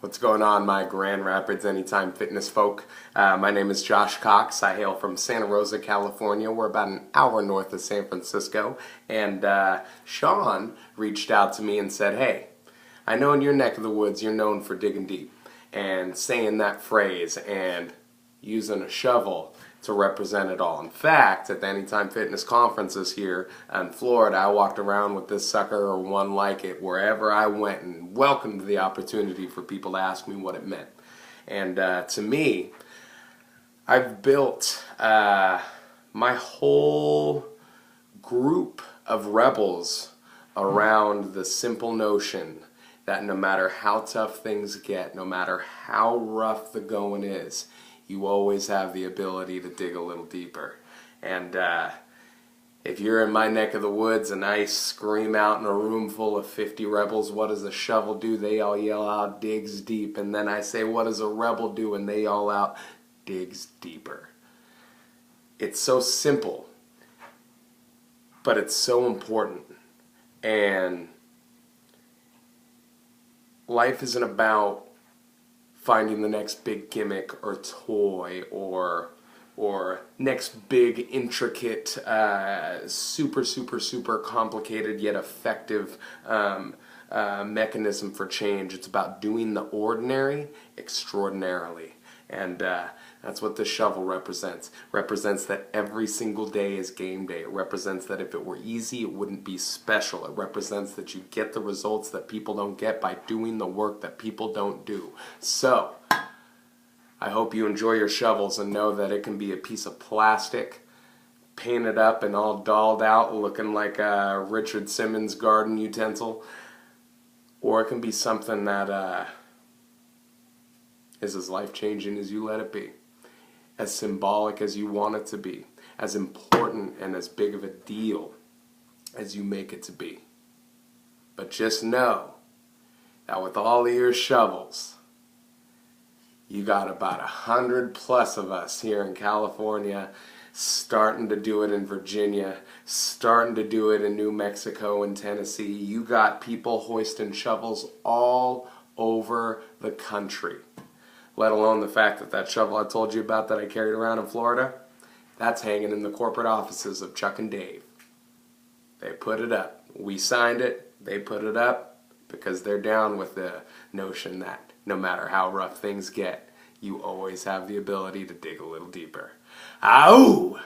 What's going on, my Grand Rapids Anytime Fitness folk? My name is Josh Cox. I hail from Santa Rosa, California. We're about an hour north of San Francisco. And Shawn reached out to me and said, hey, I know in your neck of the woods you're known for digging deep and saying that phrase and using a shovel to represent it all. In fact, at the Anytime Fitness conferences here in Florida, I walked around with this sucker or one like it wherever I went and welcomed the opportunity for people to ask me what it meant. And to me, I've built my whole group of rebels around the simple notion that no matter how tough things get, no matter how rough the going is, you always have the ability to dig a little deeper. And if you're in my neck of the woods and I scream out in a room full of 50 rebels, what does a shovel do? They all yell out, digs deep. And then I say, what does a rebel do? And they all out, digs deeper. It's so simple, but it's so important. And life isn't about finding the next big gimmick or toy or next big intricate super complicated yet effective mechanism for change. It's about doing the ordinary extraordinarily. And that's what this shovel represents. Represents that every single day is game day. It represents that if it were easy, it wouldn't be special. It represents that you get the results that people don't get by doing the work that people don't do. So, I hope you enjoy your shovels and know that it can be a piece of plastic, painted up and all dolled out, looking like a Richard Simmons garden utensil. Or it can be something that is as life-changing as you let it be, as symbolic as you want it to be, as important and as big of a deal as you make it to be. But just know that with all of your shovels, you got about 100 plus of us here in California, starting to do it in Virginia, starting to do it in New Mexico and Tennessee. You got people hoisting shovels all over the country. Let alone the fact that that shovel I told you about that I carried around in Florida, that's hanging in the corporate offices of Chuck and Dave. They put it up. We signed it. They put it up because they're down with the notion that no matter how rough things get, you always have the ability to dig a little deeper. Ow!